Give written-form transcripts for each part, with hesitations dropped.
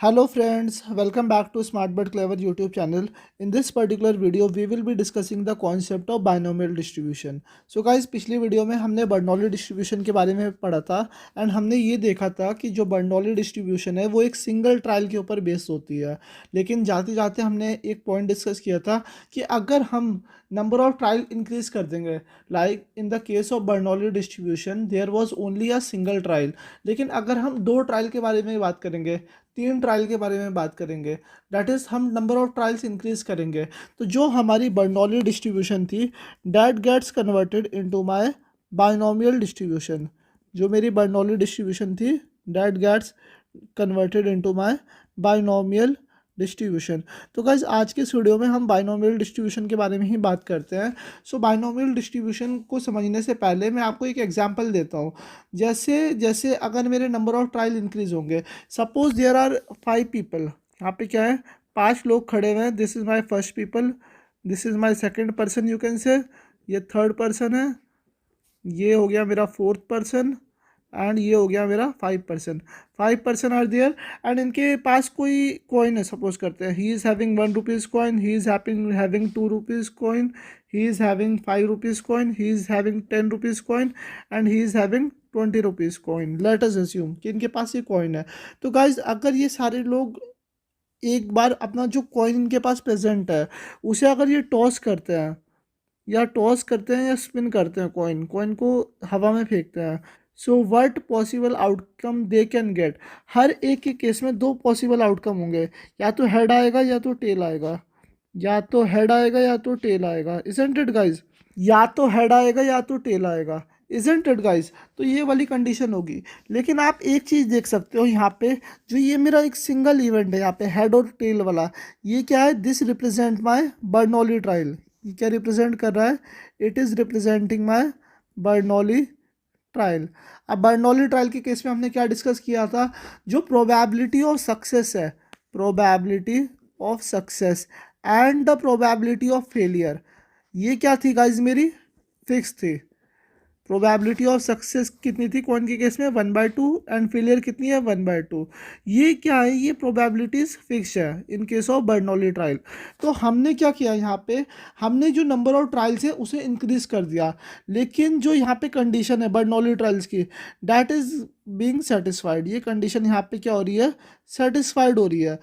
Hello friends, welcome back to Smart But Clever YouTube channel. In this particular video, we will be discussing the concept of binomial distribution. So guys, पिछली video में हमने Bernoulli distribution के बारे में पढ़ा था and हमने ये देखा था कि जो बर्नौली डिस्ट्रीब्यूशन है वो एक सिंगल ट्रायल के ऊपर बेस्ड होती है। लेकिन जाते जाते हमने एक पॉइंट डिस्कस किया था कि अगर हम नंबर ऑफ ट्रायल इंक्रीज कर देंगे, like in the case of Bernoulli distribution there was only a single trial, लेकिन अगर हम दो ट्रायल के बारे में बात करेंगे, तीन ट्रायल के बारे में बात करेंगे, दैट इज़ हम नंबर ऑफ ट्रायल्स इंक्रीज करेंगे, तो जो हमारी बर्नौली डिस्ट्रीब्यूशन थी that gets converted into my binomial distribution. जो मेरी बर्नौली डिस्ट्रीब्यूशन थी that gets converted into my binomial distribution. तो गाइज आज के इस वीडियो में हम बाइनोमियल डिस्ट्रीब्यूशन के बारे में ही बात करते हैं। सो बाइनोमियल डिस्ट्रीब्यूशन को समझने से पहले मैं आपको एक एग्जांपल देता हूँ। जैसे जैसे अगर मेरे नंबर ऑफ ट्रायल इंक्रीज होंगे, सपोज देयर आर 5 पीपल, यहाँ पे क्या है, 5 लोग खड़े हुए हैं। This is my first people, this is my second person, you can से ये थर्ड पर्सन है, ये हो गया मेरा फोर्थ पर्सन एंड ये हो गया मेरा 5 person. 5 person are there and इनके पास कोई कॉइन है, सपोज करते हैं he is having 1 rupees coin, he is having 2 rupees coin, he is having 5 rupees coin, he is having 10 rupees coin and he is having 20 rupees coin. Let us assume कि इनके पास ये coin है। तो guys अगर ये सारे लोग एक बार अपना जो कॉइन इनके पास प्रेजेंट है उसे अगर ये टॉस करते हैं या स्पिन करते हैं, कॉइन कॉइन को हवा में फेंकते हैं, so what possible outcome they can get. हर एक के केस में दो पॉसिबल आउटकम होंगे, या तो हेड आएगा या तो टेल आएगा, या तो हेड आएगा या तो टेल आएगा, इजंट इट गाइज? या तो हेड आएगा या तो टेल आएगा, इजंट इट गाइज? तो ये वाली कंडीशन होगी। लेकिन आप एक चीज़ देख सकते हो यहाँ पे, जो ये मेरा एक सिंगल इवेंट है यहाँ पे हेड और टेल वाला, ये क्या है, this represent my Bernoulli trial. ये क्या रिप्रेजेंट कर रहा है? It is representing my Bernoulli trial. अब बर्नौली ट्रायल के केस में हमने क्या डिस्कस किया था, जो प्रोबेबिलिटी ऑफ सक्सेस है, probability of success and the probability of failure, ये क्या थी गाइज, मेरी फिक्स थी। प्रोबेबिलिटी ऑफ सक्सेस कितनी थी कौन के केस में, 1/2, एंड फेलियर कितनी है, 1/2। ये क्या है, ये प्रोबेबिलिटीज फिक्स है in case of Bernoulli trial. तो हमने क्या किया यहाँ पे, हमने जो नंबर ऑफ ट्रायल्स है उसे इंक्रीज कर दिया, लेकिन जो यहाँ पे कंडीशन है बर्नौली ट्रायल्स की, दैट इज बीइंग सेटिस्फाइड। ये कंडीशन यहाँ पे क्या हो रही है, सेटिस्फाइड हो रही है।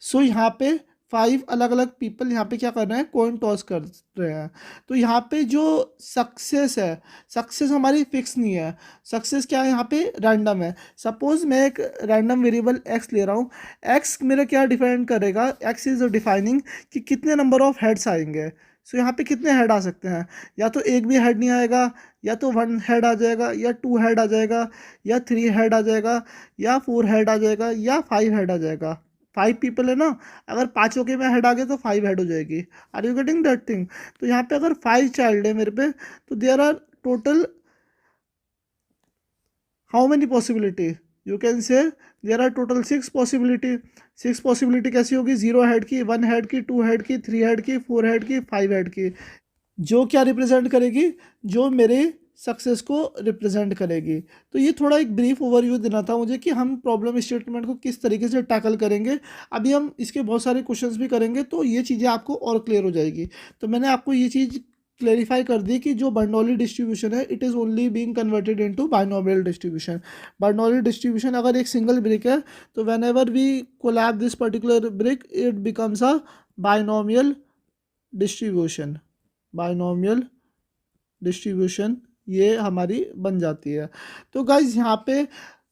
सो यहाँ पे 5 अलग अलग पीपल यहाँ पे क्या कर रहे हैं, कॉइन टॉस कर रहे हैं। तो यहाँ पे जो सक्सेस है, सक्सेस हमारी फिक्स नहीं है, सक्सेस क्या है यहाँ पे, रैंडम है। सपोज मैं एक रैंडम वेरिएबल एक्स ले रहा हूँ, एक्स मेरा क्या डिफाइन करेगा, एक्स इज डिफाइनिंग कि कितने नंबर ऑफ हेड्स आएंगे। सो यहाँ पे कितने हेड आ सकते हैं, या तो एक भी हेड नहीं आएगा, या तो 1 हेड आ जाएगा, या 2 हेड आ जाएगा, या 3 हेड आ जाएगा, या 4 हेड आ जाएगा, या 5 हेड आ जाएगा। 5 पीपल है ना, अगर पाँचों के में हेड आ गए तो 5 हेड हो जाएगी। Are you getting that thing? तो यहाँ पे अगर 5 चाइल्ड है मेरे पे, तो there are total how many possibility, you can say there are total 6 possibility. 6 possibility कैसी होगी, 0 हेड की, 1 हेड की, 2 हेड की, 3 हेड की, 4 हेड की, 5 हेड की। जो क्या रिप्रेजेंट करेगी, जो मेरे सक्सेस को रिप्रेजेंट करेगी। तो ये थोड़ा एक ब्रीफ ओवरव्यू देना था मुझे कि हम प्रॉब्लम स्टेटमेंट को किस तरीके से टैकल करेंगे। अभी हम इसके बहुत सारे क्वेश्चंस भी करेंगे तो ये चीज़ें आपको और क्लियर हो जाएगी। तो मैंने आपको ये चीज़ क्लेरिफाई कर दी कि जो बर्नौली डिस्ट्रीब्यूशन है it is only being converted into binomial distribution. Bernoulli distribution अगर एक सिंगल ब्रिक है, तो whenever we collab this particular brick it becomes a binomial distribution. Binomial distribution ये हमारी बन जाती है। तो गाइज यहाँ पे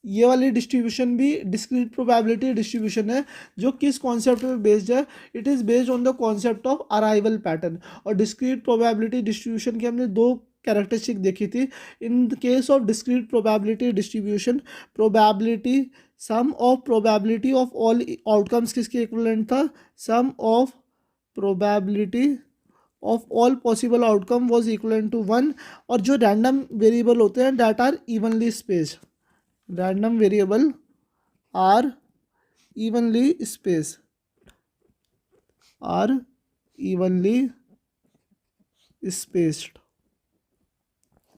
ये वाली डिस्ट्रीब्यूशन भी डिस्क्रीट प्रोबेबिलिटी डिस्ट्रीब्यूशन है, जो किस कॉन्सेप्ट पे बेस्ड है, it is based on the concept of arrival pattern. और डिस्क्रीट प्रोबेबिलिटी डिस्ट्रीब्यूशन की हमने दो कैरेक्टरिस्टिक देखी थी। In the case of discrete probability distribution, probability sum of probability of all outcomes किसके इक्विवेलेंट था, sum of probability of all possible outcome was equal to 1। और जो रैंडम वेरिएबल होते हैं that are evenly space, random variable are evenly space, are evenly spaced.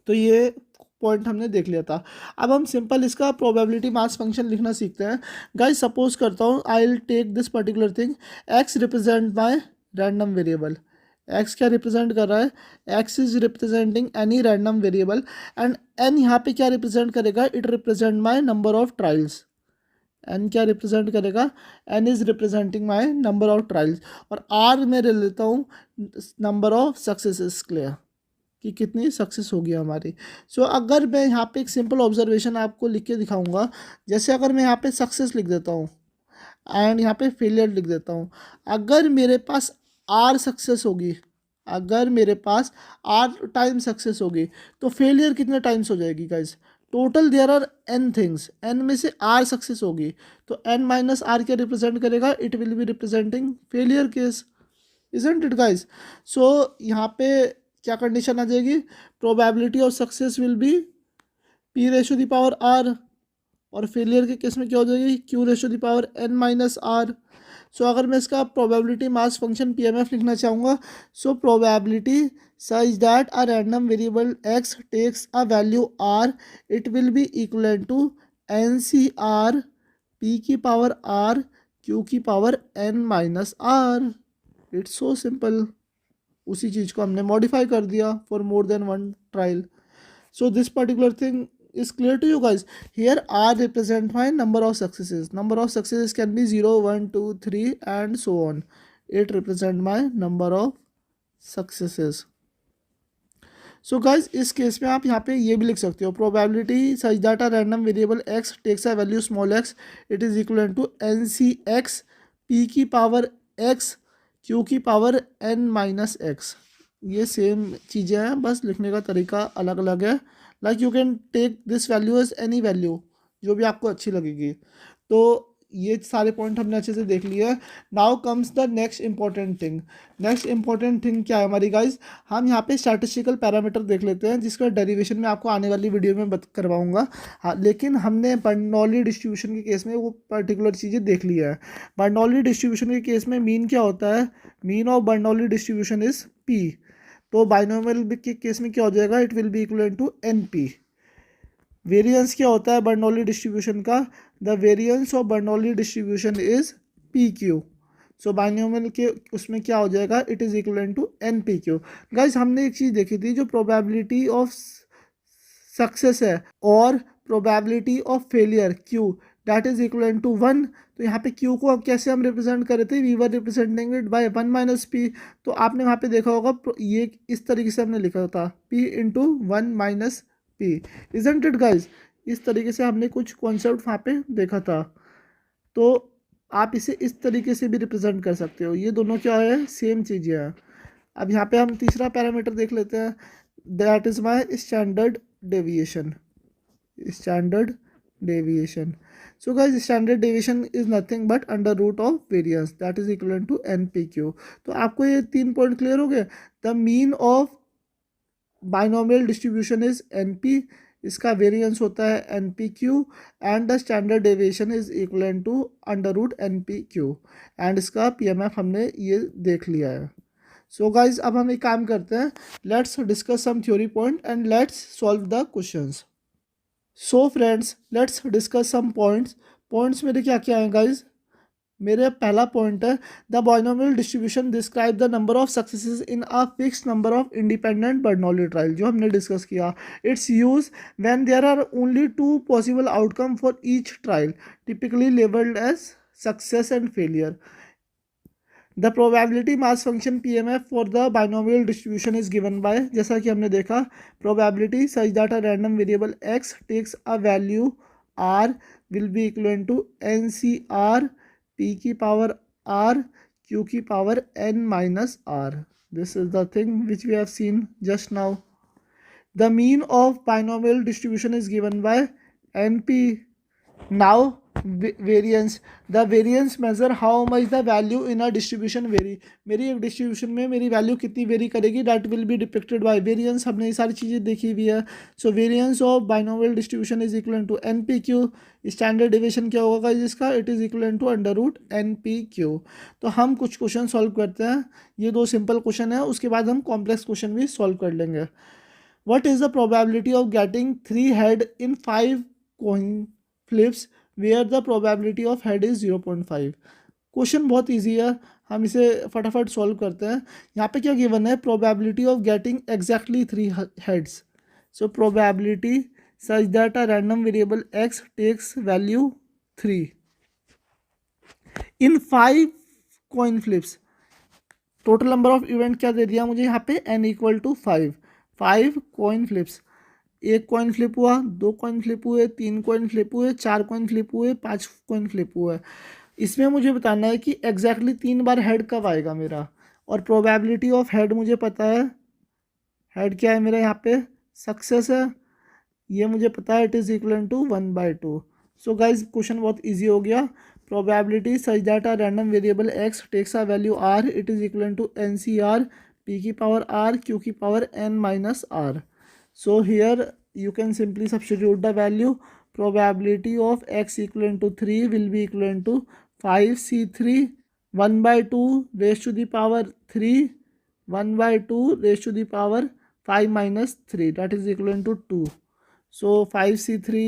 तो ये point हमने देख लिया था। अब हम सिंपल इसका प्रोबेबिलिटी मास फंक्शन लिखना सीखते हैं। गाइस सपोज करता हूँ I will take this particular thing, X represent my random variable. X क्या रिप्रेजेंट कर रहा है, X is representing any random variable and N यहाँ पे क्या रिप्रेजेंट करेगा, it represent my number of trials. N क्या रिप्रेजेंट करेगा, N is representing my number of trials, और आर में ले लेता हूँ नंबर ऑफ सक्सेसेस क्लियर, कि कितनी सक्सेस होगी हमारी। सो अगर मैं यहाँ पे एक सिंपल ऑब्जर्वेशन आपको लिख के दिखाऊंगा, जैसे अगर मैं यहाँ पे सक्सेस लिख देता हूँ एंड यहाँ पे फेलियर लिख देता हूँ, अगर मेरे पास आर सक्सेस होगी, अगर मेरे पास आर टाइम सक्सेस होगी, तो फेलियर कितने टाइम्स हो जाएगी guys, total there are n things, n में से आर सक्सेस होगी, तो एन माइनस आर क्या रिप्रेजेंट करेगा, it will be representing failure case, isn't it guys. So यहाँ पे क्या कंडीशन आ जाएगी, probability of success will be p ratio the power r, और फेलियर के केस में क्या हो जाएगी, q ratio the power N minus r. So अगर मैं इसका प्रोबेबिलिटी मास फंक्शन पी एम एफ लिखना चाहूँगा, so probability such that a random variable X takes a value R, it will be equal to N C R P की power R Q की power N minus R. It's so simple. उसी चीज़ को हमने modify कर दिया for more than one trial. So this particular thing is clear to you guys. Here R represent my number of successes. Number of successes can be 0, 1, 2, 3 and so on. It represent my number of successes. So guys इस case में आप यहाँ पे ये भी लिख सकते हो, probability such that a random variable x takes a value small x, it is equivalent to NCx p की पावर x q की पावर n माइनस x। ये सेम चीज़ें हैं, बस लिखने का तरीका अलग अलग है। Like you can take this value as any value, जो भी आपको अच्छी लगेगी। तो ये सारे पॉइंट हमने अच्छे से देख लिए। Now comes the next important thing. Next important thing क्या है हमारी गाइज, हम यहाँ पे स्टैटिस्टिकल पैरामीटर देख लेते हैं, जिसका डेरिवेशन में आपको आने वाली वीडियो में करवाऊंगा। हाँ, लेकिन हमने बर्नौली डिस्ट्रीब्यूशन के केस में वो पर्टिकुलर चीज़ें देख ली है। बर्नौली डिस्ट्रीब्यूशन के केस में मीन क्या होता है, mean of Bernoulli distribution is P. तो बाइनोमियल के केस में क्या हो जाएगा, it will be equal to N P. Variance क्या होता है बर्नौली डिस्ट्रीब्यूशन का, the variance of Bernoulli distribution is P Q. So binomial के उसमें क्या हो जाएगा, it is equal to N P Q. Guys हमने एक चीज़ देखी थी, जो प्रोबेबिलिटी ऑफ सक्सेस है और probability of failure Q that is equal to 1। तो यहाँ पे क्यू को अब कैसे हम रिप्रेजेंट कर रहे थे, we were representing it by 1 minus P. तो आपने वहाँ पे देखा होगा ये इस तरीके से हमने लिखा था, P into 1 minus P, isn't it guys. इस तरीके से हमने कुछ कॉन्सेप्ट वहाँ पे देखा था। तो आप इसे इस तरीके से भी रिप्रेजेंट कर सकते हो, ये दोनों क्या है, सेम चीज़ें हैं। अब यहाँ पे हम तीसरा पैरामीटर देख लेते हैं, that is my standard deviation. Standard deviation, so guys standard deviation is nothing but under root of variance that is equivalent to npq। तो आपको ये 3 पॉइंट क्लियर हो गए। The mean of binomial distribution is np, इसका variance होता है npq and the standard deviation is equal to under root npq and इसका pmf हमने ये देख लिया है। सो गाइज अब हम एक काम करते हैं, let's discuss some theory point and let's solve the questions. So friends let's discuss some points. Points मेरे क्या क्या हैं गाइज, मेरे पहला पॉइंट है, the binomial distribution describe the number of successes in a fixed number of independent Bernoulli trial, जो हमने discuss किया। It's use when there are only 2 possible outcome for each trial, typically labelled as success and failure. The probability mass function P M F for the binomial distribution is given by, जैसा कि हमने देखा, probability such that a random variable X takes a value R will be equal to N C R P की power R Q की power N minus R. This is the thing which we have seen just now. The mean of binomial distribution is given by N P. Now variance, the variance measure how much the value in a distribution vary, मेरी एक distribution में मेरी value कितनी vary करेगी, that will be depicted by variance. हमने ये सारी चीज़ें देखी हुई है। So variance of binomial distribution is equal to N P q. Standard deviation क्या होगा जिसका, it is equal to under root n P q. तो हम कुछ क्वेश्चन सॉल्व करते हैं, ये 2 सिंपल क्वेश्चन है, उसके बाद हम कॉम्प्लेक्स क्वेश्चन भी सॉल्व कर लेंगे। what is the probability of getting 3 head in 5 coin flips where the probability of head is 0.5? Question बहुत इजी है, हम इसे फटाफट सॉल्व करते हैं। यहाँ पे क्या गिवन है, probability of getting exactly 3 heads. So probability such that a random variable x takes value 3 in 5 coin flips. Total number of event क्या दे दिया मुझे यहाँ पे, n equal to 5 coin flips. एक कॉइन फ्लिप हुआ, 2 कॉइन फ्लिप हुए, 3 coin flip हुए, 4 कॉइन फ्लिप हुए, 5 कॉइन फ्लिप हुए। इसमें मुझे बताना है कि एग्जैक्टली 3 बार हेड कब आएगा मेरा, और प्रोबेबिलिटी ऑफ हेड मुझे पता है। हेड क्या है मेरा यहाँ पे, सक्सेस है, ये मुझे पता है, it is equal to 1/2। So guys question बहुत ईजी हो गया। Probability such that a random variable X takes a value R, it is equal to NCR p की पावर r q की power n minus r. So here you can simply substitute the value. Probability of x equivalent to 3 will be equivalent to 5c3 1/2 raised to the power 3 1/2 raised to the power 5 minus 3, that is equivalent to 2. So 5c3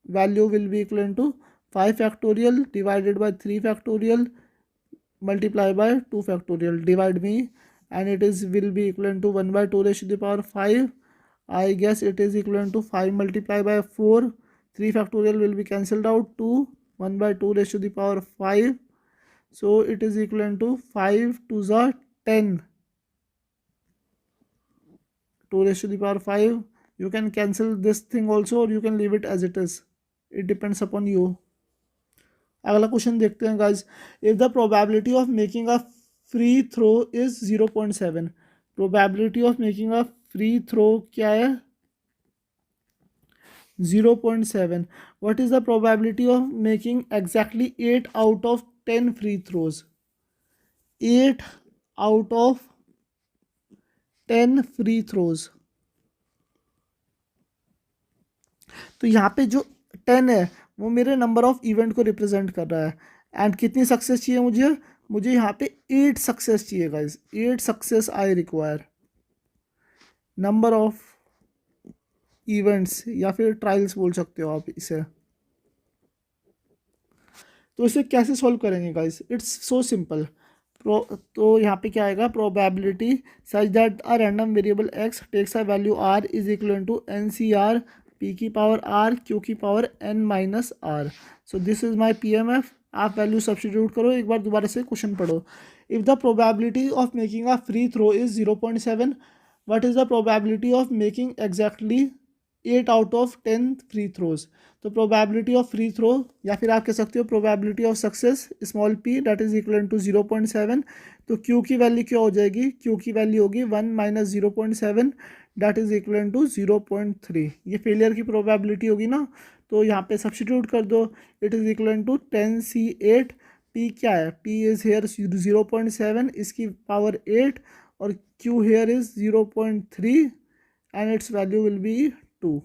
value will be equivalent to 5 factorial divided by 3 factorial multiply by 2 factorial, divide me, and it is will be equivalent to 1/2 raised to the power 5. I guess it is equivalent to 5 multiplied by 4. 3 factorial will be cancelled out. 2 1/2 raised to the power 5. So it is equivalent to 5 to the 10. 2 raised to the power 5. You can cancel this thing also, or you can leave it as it is. It depends upon you. अगला question देखते हैं guys. If the probability of making a free throw is 0.7, probability of making a free throw क्या है, 0.7। What is the probability of making exactly 8 out of 10 free throws, 8 out of 10 free throws. तो यहाँ पे जो 10 है वो मेरे number of event को रिप्रेजेंट कर रहा है। एंड कितनी सक्सेस चाहिए मुझे, मुझे यहाँ पे 8 सक्सेस चाहिए guys, 8 success I require. Number of events या फिर ट्रायल्स बोल सकते हो आप इसे। तो इसे कैसे सॉल्व करेंगे गाइज, इट्स सो सिंपल। तो यहाँ पे क्या आएगा, probability such that a random variable x takes a value r is equal to NCR p की पावर r q की power n minus r। So this is my PMF। आप value substitute करो, एक बार दोबारा से क्वेश्चन पढ़ो। If the probability of making a free throw is 0.7, what is the probability of making exactly 8 out of 10 free throws. तो probability of free throw, या फिर आप कह सकते हो probability of success small p, that is equal to 0.7। तो q की value क्या हो जाएगी, q की वैल्यू होगी 1 minus 0.7, that is equal to 0.3। ये फेलियर की प्रोबेबिलिटी होगी ना, तो यहाँ पे सब्सटीट्यूट कर दो, it is equal to 10c8। p क्या है, p इज हेयर 0.7, इसकी पावर 8, और q here is 0.3 and it's value will be 2।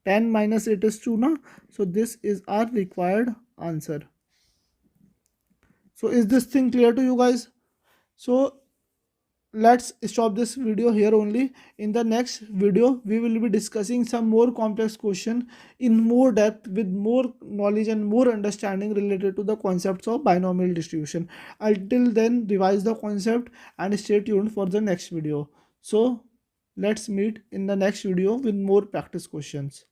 10 minus 8 is 2 na, so this is our required answer. So is this thing clear to you guys? So let's stop this video here only. In the next video we will be discussing some more complex question in more depth with more knowledge and more understanding related to the concepts of binomial distribution. Until then, revise the concept and stay tuned for the next video. So let's meet in the next video with more practice questions.